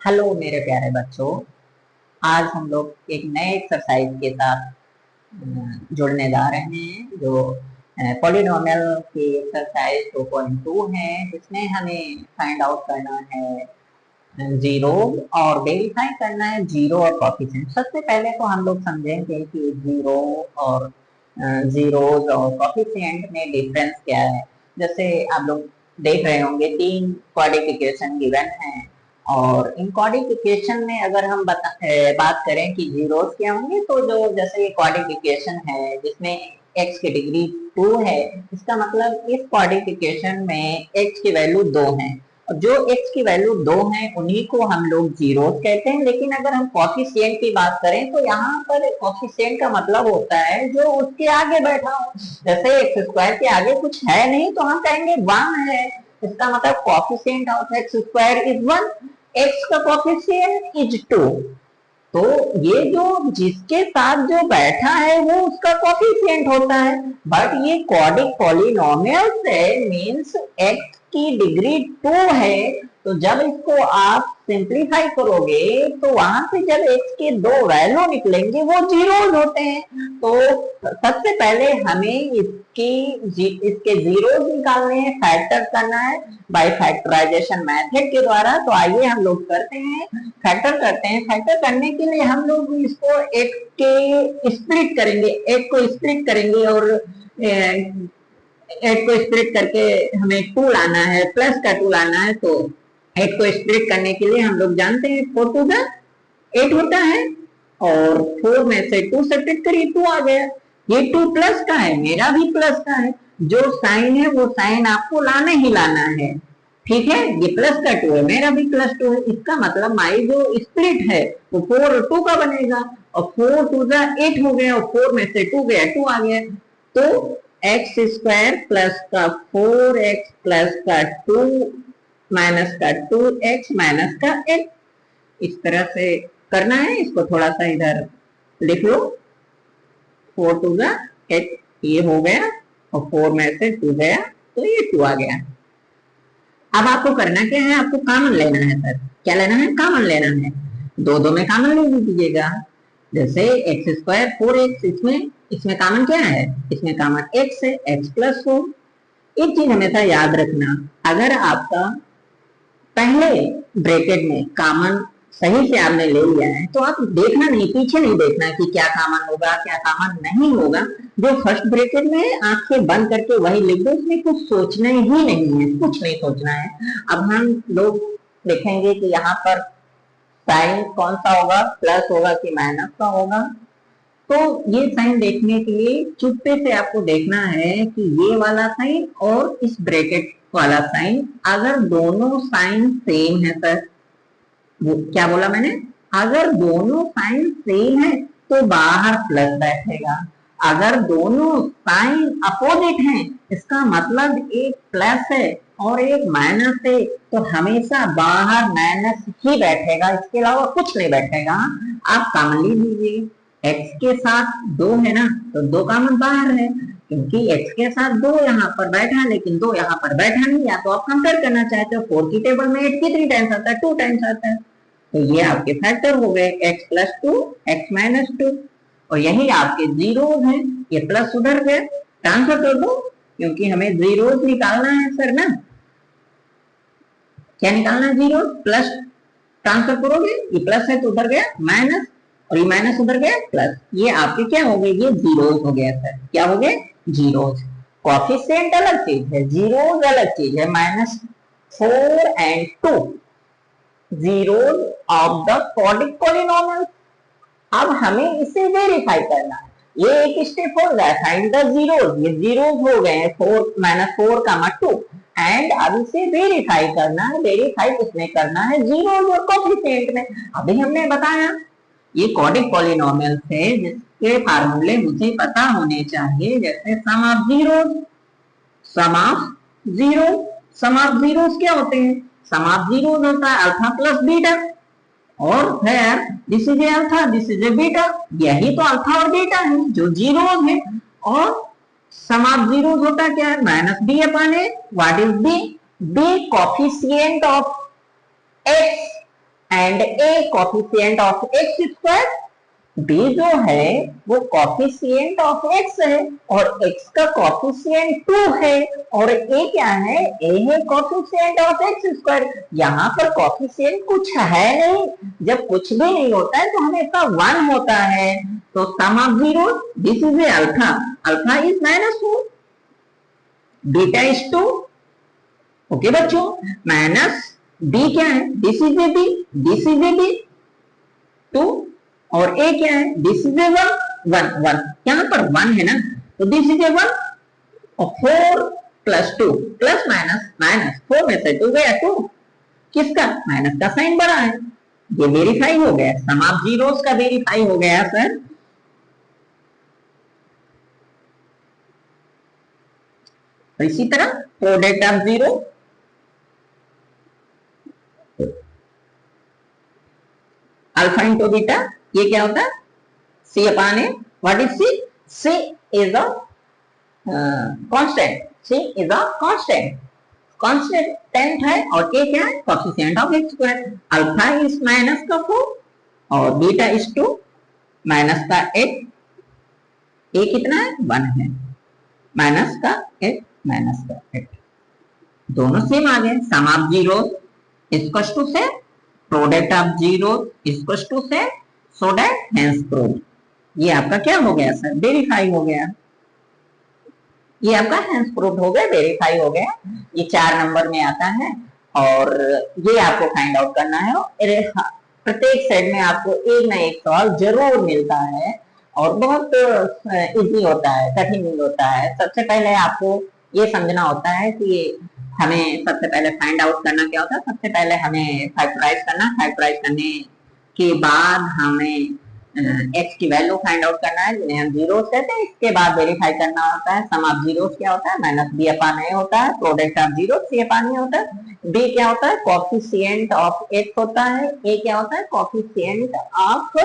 Hello मेरे प्यारे बच्चों। आज हम लोग एक नए एक्सरसाइज के साथ जुड़ने जा रहे हैं जो पॉलिनोमियल की एक्सरसाइज 2.2 है, जिसमें हमें फाइंड आउट करना है जीरो और वेरीफाई करना है जीरो और कोफिशिएंट। सबसे पहले तो हम लोग समझेंगे कि जीरो और जीरोज और कोफिशिएंट में डिफरेंस क्या है। जैसे आप लोग देख रहे होंगे तीन क्वाड्रेटिक इक्वेशन गिवन है, और इन क्वाड्रेटिक इक्वेशन में अगर हम बात करें कि जीरोस क्या होंगे, तो जो जैसे ये क्वाड्रेटिक इक्वेशन है जिसमें x की डिग्री 2 है, इसका मतलब इस क्वाड्रेटिक इक्वेशन में x की वैल्यू 2 है, और जो x की वैल्यू 2 है उन्हीं को हम लोग जीरो कहते हैं। लेकिन अगर हम कोफिशिएंट की बात करें तो यहाँ पर कोफिशिएंट का मतलब होता है जो उसके आगे बैठा हो। जैसे एक्स स्क्वायर के आगे कुछ है नहीं तो हम कहेंगे 1 है, इसका मतलब coefficient of x square is 1, x का कोफिशिएंट इज 2। तो ये जो जिसके साथ जो बैठा है वो उसका कोफिशिएंट होता है। बट ये क्वाड्रिक पॉलिनोमियल से मींस x की डिग्री 2 है, तो जब इसको आप सिंप्लीफाई करोगे तो वहां से जब x के दो वैल्यू निकलेंगे वो जीरोज होते हैं। तो सबसे पहले हमें इसके जीरोज निकालने हैं, फैक्टर करना है बाय फैक्टराइजेशन मेथड के द्वारा। तो आइए हम लोग करते हैं, फैक्टर करते हैं। फैक्टर करने के लिए हम लोग इसको एक के स्प्लिट करेंगे, एक को स्प्लिट करेंगे, और एट को स्प्लिट करके हमें 2 लाना है, प्लस का 2 लाना है। तो 8 को स्प्लिट करने के लिए हम लोग जानते हैं 4 टू द 8 होता है, और 4 में से 2 सब्ट्रैक्ट करिए 2 आ गया। ये 2 प्लस का है, मेरा भी प्लस का है, जो साइन है वो साइन आपको लाना ही लाना है, ठीक है। ये प्लस का 2 है, मेरा भी प्लस 2 है, इसका मतलब माई जो स्प्लिट है वो 4 और 2 का बनेगा, और 4 टू द 8 हो गया, और 4 में से 2 गया 2 आ गया। तो एक्स स्क्वायर प्लस का 4x प्लस का 2 माइनस का 2x माइनस का 8, इस तरह से करना है। इसको थोड़ा सा इधर लिख लो, 4 टू द 8 ये हो गया, और 4 में से 2 गया तो ये 2 आ गया। अब आपको करना क्या है, आपको कॉमन लेना है सर। क्या लेना है? कॉमन लेना है। दो दो में कॉमन ले लीजिएगा। जैसे एक्स स्क्वायर 4x, इसमें कॉमन क्या है? इसमें कॉमन x है, x प्लस 4। एक चीज हमेशा याद रखना, अगर आपका पहले ब्रैकेट में कॉमन सही से आपने ले लिया है तो आप देखना नहीं, पीछे नहीं देखना कि क्या कॉमन होगा क्या कॉमन नहीं होगा। जो फर्स्ट ब्रैकेट में आंखें बंद करके वही लिख दो, उसमें कुछ सोचना ही नहीं है, कुछ नहीं सोचना है। अब हम लोग देखेंगे कि यहाँ पर साइन कौन सा होगा, प्लस होगा कि माइनस का होगा। तो ये साइन देखने के लिए चुप्पे से आपको देखना है कि ये वाला साइन और इस ब्रैकेट वाला साइन, अगर दोनों साइन सेम है सर, वो क्या बोला मैंने, अगर दोनों साइन सेम है तो बाहर प्लस बैठेगा, अगर दोनों साइन अपोजिट हैं इसका मतलब एक प्लस है और एक माइनस है, तो हमेशा बाहर माइनस ही बैठेगा, इसके अलावा कुछ नहीं बैठेगा। आप कॉमन लीजिए, x के साथ 2 है ना, तो 2 कॉमन बाहर है, क्योंकि x के साथ 2 यहाँ पर बैठा है लेकिन 2 यहाँ पर बैठा नहीं। या तो आप कंपेयर करना चाहते हो, 4 की टेबल में 8 कितनी टाइम्स आता है? 2 टाइम्स आता है। तो ये आपके फैक्टर हो गए, x प्लस 2 x माइनस 2, और यही आपके जीरोज हैं। ये प्लस उधर गए, ट्रांसफर कर दो, क्योंकि हमें जीरोज निकालना है सर ना। क्या निकालना है? जीरो। प्लस ट्रांसफर करोगे, ये प्लस है तो उधर गया माइनस, और ये माइनस उधर गया प्लस, ये आपके क्या हो गए? ये जीरोज हो गया सर। क्या हो गए? जीरोज। कोफिशिएंट अलग चीज है, जीरोज अलग चीज है। -4 and 2 zeros of the quadratic polynomial। अब हमें इसे वेरीफाई करना है। ये एक स्टेप हो गया, फाइंड द जीरोज, ये जीरोज हो गए 4 -4 का 2, एंड अब इसे वेरीफाई करना है। वेरीफाई किसमें करना है? जीरोज और कोफिशिएंट में। अभी हमने बताया ये क्वाड्रिक पॉलिनोमियल थे जिसके फार्मूले मुझे पता होने चाहिए, जैसे sum of zeros, sum of zero. Sum of zeros क्या होते हैं? सम ऑफ जीरोज होता है अल्फा प्लस बीटा, और फिर this is a alpha this is A beta, यही तो अल्फा और बीटा है जो जीरोज है। और सम ऑफ जीरोज होता क्या है? Minus B upon A. What is B? B coefficient of X and A coefficient of x square, B जो है वो कॉफिशिएंट ऑफ एक्स है और एक्स का कॉफिशिएंट 2 है, और ए क्या है, ए है कॉफिशिएंट ऑफ एक्स स्क्वायर। यहाँ पर कॉफिशिएंट कुछ है नहीं, जब कुछ भी नहीं होता है तो हमेशा 1 होता है। तो sum of zero, this is a alpha, alpha is -2, beta is 2। Okay बच्चों, माइनस बी क्या है, this is a b, this is a b 2, और ए क्या है, दिस इज ए 1 1, यहाँ पर 1 है ना, तो दिस इज ए 1, और 4 + 2 प्लस माइनस माइनस, 4 में से 2 गया 2, किसका, माइनस का साइन बड़ा है, ये वेरीफाई हो गया, सम ऑफ जीरोस का वेरीफाई हो गया सर। तो इसी तरह product of zero, alpha into beta, ये क्या होता है, c upon a, what is c, c is a constant, c is a constant, constant है, और ए क्या है, coefficient of x square, alpha is minus का 4 और बीटा इज 2, माइनस का 8, ए कितना है, 1 है, माइनस का 8, माइनस का 8, दोनों सेम आ गए। Sum of zero equals to से product of zero equals to से, सो दैट हेंस प्रूव, ये आपका क्या हो गया सर, वेरीफाई हो गया, ये आपका हेंस प्रूव हो गया, वेरीफाई हो गया। ये 4 नंबर में आता है और ये आपको फाइंड आउट करना है। प्रत्येक सेट में आपको एक ना एक सवाल जरूर मिलता है और बहुत इजी होता है, कठिन नहीं होता है। सबसे पहले आपको ये समझना होता है कि हमें सबसे पहले फाइंड आउट करना क्या होता है, सबसे पहले हमें फैक्टराइज करना, फैक्टराइज करने के बाद हमें एक्स की वैल्यू फाइंड आउट करना है, जिन्हें हम जीरो कहते हैं। इसके बाद वेरीफाई करना होता है सम ऑफ जीरो क्या होता है, माइनस बी अपान ए होता है, product of zero C upon ए होता है, बी क्या होता है, कोएफिशिएंट ऑफ एक्स होता है, ए क्या होता है, कोएफिशिएंट ऑफ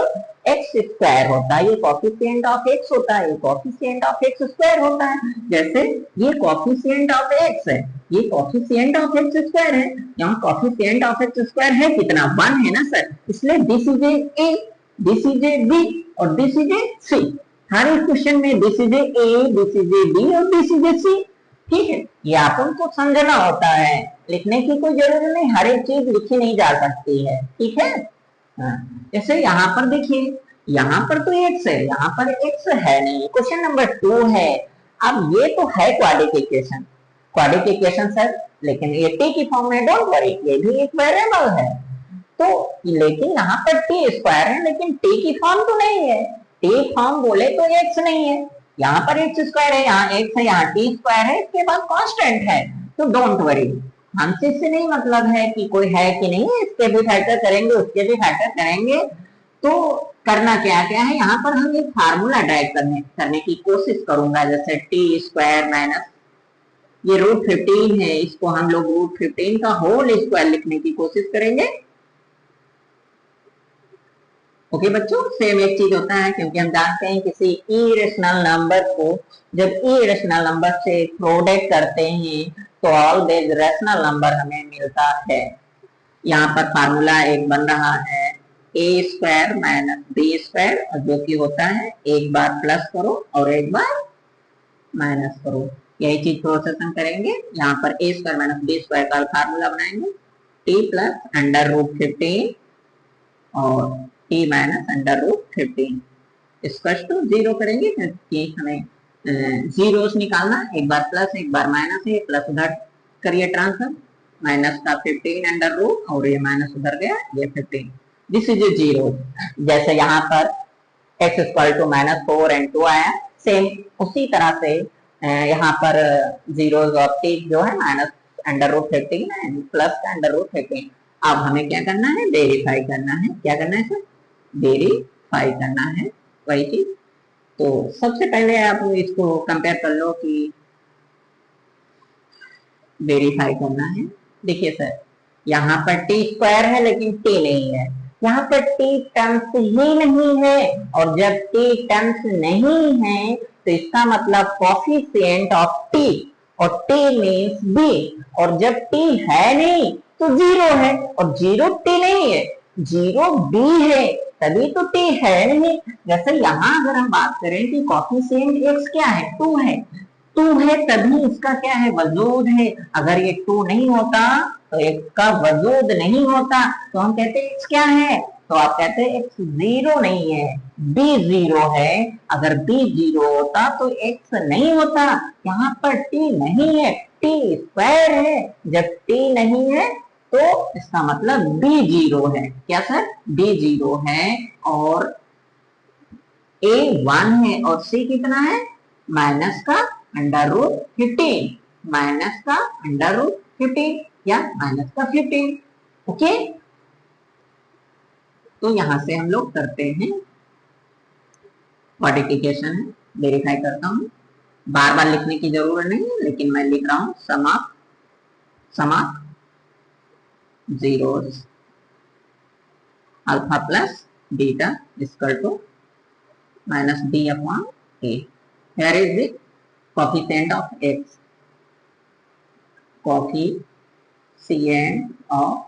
एक्स स्क्वायर होता है, ये कोएफिशिएंट ऑफ एक्स होता है, ये कोएफिशिएंट ऑफ एक्स स्क्वायर होता है। जैसे ये कोएफिशिएंट ऑफ एक्स है, ये कोएफिशिएंट ऑफ एक्स स्क्वायर है, यहाँ कोएफिशिएंट ऑफ एक्स स्क्वायर है कितना, 1 है ना सर, इसलिए this is a, this is a B और दिस इज ए सी। हर एक क्वेश्चन में this is a, this is a B और दिस इज ए सी, ठीक है। ये आप उनको समझना होता है, लिखने की कोई जरूरत नहीं, हर एक चीज लिखी नहीं जा सकती है, ठीक है। जैसे यहाँ पर देखिए, यहाँ पर तो एक्स है, यहाँ पर एक्स है नहीं, क्वेश्चन नंबर 2 है। अब ये तो है quadratic equation, quadratic equation sir, लेकिन ये टी की फॉर्म में, डोंट वरी, ये भी एक वेरिएबल है। तो लेकिन यहाँ पर टी स्क्वायर है, लेकिन टी की फॉर्म तो नहीं है, टी फॉर्म बोले तो एक्स नहीं है, यहाँ पर एक्स स्क्वायर है, यहाँ एक्स है, यहाँ टी स्क्वायर है, इसके बाद कांस्टेंट है। तो डोंट वरी, हमसे इससे नहीं मतलब है कि कोई है कि नहीं है, इसके भी फैक्टर करेंगे, उसके भी फैक्टर करेंगे। तो करना क्या क्या है, यहाँ पर हम एक फार्मूला ड्राइव करने की कोशिश करूंगा, जैसे टी स्क्वायर माइनस ये √15 है, इसको हम लोग √15 का होल स्क्वायर लिखने की कोशिश करेंगे। ओके बच्चों, सेम एक चीज होता है, क्योंकि हम जानते हैं किसी इरेशनल नंबर को जब इरेशनल नंबर से प्रोडक्ट करते हैं तो ऑलवेज रेशनल नंबर हमें मिलता है। यहाँ पर फार्मूला एक बन रहा है a square minus B square, जो कि होता है एक बार प्लस करो और एक बार माइनस करो, यही चीज प्रोसेस हम करेंगे। यहाँ पर ए स्क्वायर माइनस बी स्क्वायर का फार्मूला बनाएंगे, टी प्लस √15 और टी माइनस √15 इक्वल्स टू 0 करेंगे, क्योंकि हमें जीरोस निकालना, एक बार प्लस एक बार माइनस है, प्लस उधर करिए ट्रांसफर, माइनस का 15 √ और ये माइनस उधर गया, ये 15, दिस इज ए जीरो। जैसे यहाँ पर x इक्वल टू -4 and 2 आया, सेम उसी तरह से यहाँ पर जीरोस ऑफ टी जो है -√15 एंड प्लस का √15। अब हमें क्या करना है, वेरीफाई करना है, क्या करना है सर, वेरीफाई करना है, वही चीज। तो सबसे पहले आप इसको कंपेयर कर लो कि वेरीफाई करना है। देखिए सर, यहाँ पर टी स्क्वायर है लेकिन टी नहीं है, यहाँ पर टी टर्म्स ही नहीं है, और जब टी टर्म्स नहीं है तो इसका मतलब कोएफिशिएंट ऑफ टी, और टी मींस बी, और जब टी है नहीं तो जीरो है, और जीरो टी नहीं है जीरो बी है तभी तो टी है नहीं। जैसे यहाँ अगर हम बात करें कि कॉफिशिएंट एक्स क्या है, टू है, टू है तभी इसका क्या है, वजूद है। अगर ये टू नहीं होता तो एक्स का वजूद नहीं होता, तो हम कहते हैं एक्स क्या है, तो आप कहते हैं एक्स जीरो नहीं है, बी जीरो है। अगर बी जीरो होता तो एक्स नहीं होता। यहाँ पर टी नहीं है, टी स्क्वायर है। जब टी नहीं है तो इसका मतलब बी जीरो है। क्या सर, बी जीरो है और ए वन है और सी कितना है, माइनस का अंडर रूट 15, माइनस का अंडर रूट 15 या माइनस का 15। ओके, तो यहां से हम लोग करते हैं मॉडिफिकेशन है, वेरीफाई करता हूं। बार बार लिखने की जरूरत नहीं है, लेकिन मैं लिख रहा हूं sum of zeros alpha plus beta equal to minus b upon a. Here is the coefficient of x. Coefficient of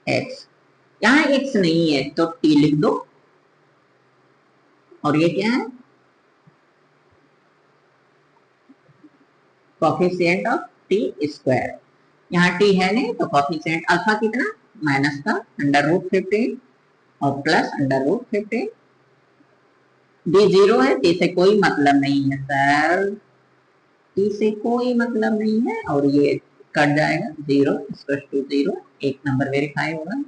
x. यहाँ x नहीं है तो t लिख दो। और ये क्या है, कोफिशिएंट ऑफ t स्क्वायर। यहाँ t है नहीं तो कोफिशिएंट अल्फा कितना, माइनस का अंडर रूट 15 और plus under root 15। D zero है, टी से कोई मतलब नहीं है सर, टी से कोई मतलब नहीं है और ये कट जाएगा, जीरो इक्वल टू जीरो, एक नंबर वेरीफाई होगा।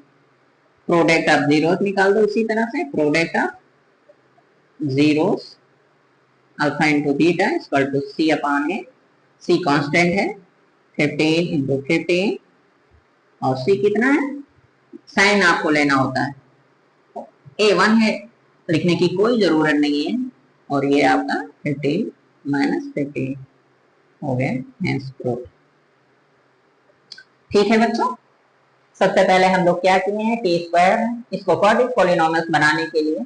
प्रोडक्ट ऑफ जीरो निकाल दो इसी तरह से, product of zeros alpha into beta equal to C upon A. C constant है, 15 इंटू 15 और सी कितना है, साइन आपको लेना होता है। ए वन है, लिखने की कोई जरूरत नहीं है और ये आपका 15 माइनस 15 हो गया, हेंस प्रूफ। ठीक है बच्चों, सबसे पहले हम लोग क्या किए हैं, टी स्क्वायर, इसको क्वाड्रिक पॉलिनोमियल्स बनाने के लिए,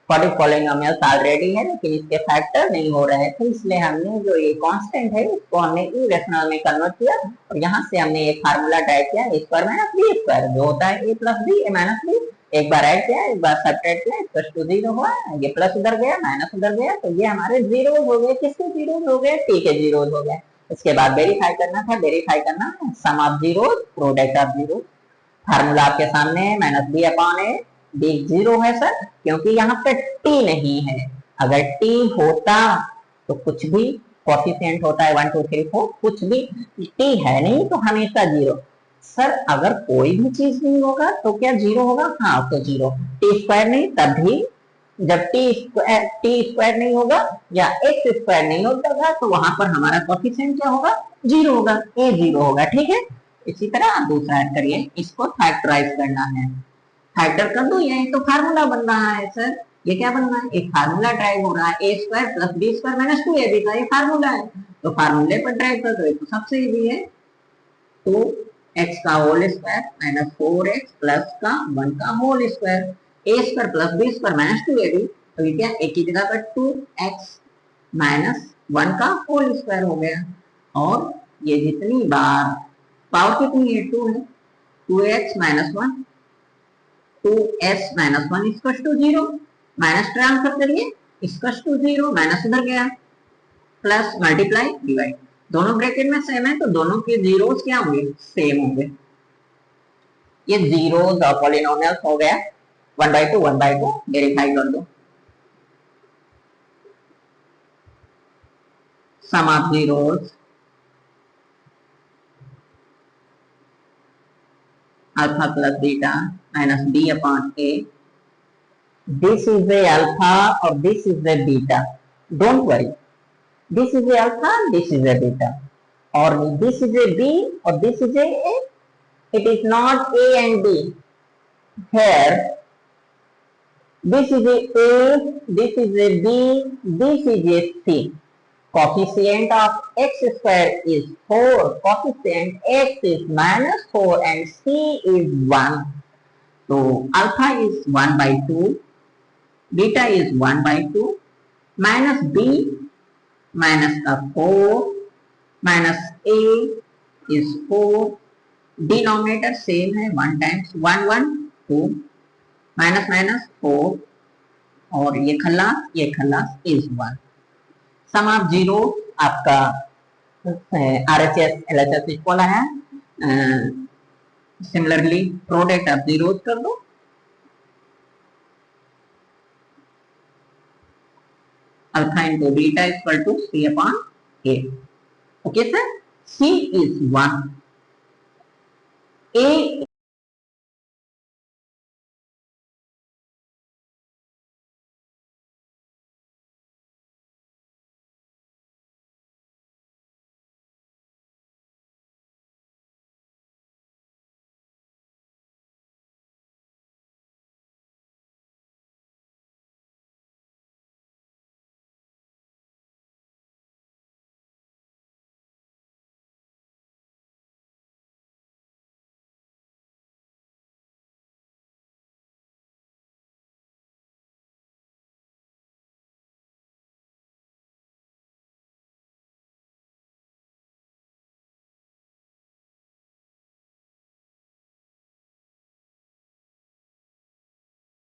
क्वाड्रिक पॉलिनोमियल्स ऑलरेडी है लेकिन इसके फैक्टर नहीं हो रहे थे, इसलिए हमने जो ये कांस्टेंट है उसको हमने इरेशनल में कन्वर्ट किया और यहाँ से हमने एक फार्मूला टाइप किया, ए स्क्वायर माइनस बी स्क्वायर, जो होता है ए प्लस बी ए माइनस बी। एक बार ऐड किया, एक बार सब्ट्रैक्ट किया, इक्वल टू जीरो हुआ, ये प्लस उधर गया माइनस उधर गया, तो ये हमारे जीरो हो गए। किसके जीरो हो गए, टी के जीरो हो गए। इसके बाद वेरीफाई करना था, वेरीफाई करना sum of zero product of zero. Formula आपके सामने है, minus B upon a, b zero है सर क्योंकि यहाँ पे टी नहीं है। अगर टी होता तो कुछ भी कोफिशिएंट होता है 1 2 3 4, कुछ भी, टी है नहीं तो हमेशा जीरो। सर अगर कोई भी चीज नहीं होगा तो क्या जीरो होगा, हाँ तो जीरो। टी स्क्वायर नहीं तब भी, जब टी स्क्वायर नहीं होगा या एक्स स्क्वायर नहीं होगा तो वहां पर हमारा कोफिशिएंट क्या होगा, जीरो होगा, ए जीरो होगा। ठीक है, इसी तरह आप दूसरा ऐड करिए, इसको फैक्टराइज करना है, फैक्टर कर दो, यही तो फार्मूला बन रहा है सर। ये क्या बन रहा है, एक फार्मूला ड्राइव हो रहा है, a square plus b square minus 2ab का ये फार्मूला है, तो फार्मूले पर ड्राइव कर दो, तो सबसे इजी है। तो एक्स का whole square minus 4x plus का 1 का whole square, a square plus b square minus 2ab, तो ये क्या, एक की जगह पर 2x माइनस 1 का होल स्क्वायर हो गया। और ये जितनी बार पावर कितनी है, 2 है, 2x minus 1, 2s minus 1 equal to 0, minus transfer करिए इक्वल टू 0, माइनस उधर गया, प्लस मल्टीप्लाई डिवाइड, दोनों ब्रैकेट में सेम है तो दोनों के जीरोस क्या होंगे, सेम होंगे। ये जीरोस ऑफ पॉलिनोमियल्स हो गया, 1/2 1/2 वेरीफाई कर दो। Sum of zeros alpha plus beta minus b upon a. This is the alpha or this is the beta. Don't worry. This is the alpha, this is the beta. Or this is a b or this is a a. It is not a and b. Here, this is a, this is a b, this is a c. Coefficient of x square is 4, coefficient x is minus 4 and c is 1. So alpha is 1/2, beta is 1/2, minus b minus 4 minus a is 4 denominator same है, 1 times 1 1 2 minus minus 4 और ये खल्लास is 1। Sum of zero आपका RHS LHS equal है। Similarly product of zero कर दो, alpha into beta equal to C upon A। Okay sir, C is 1, A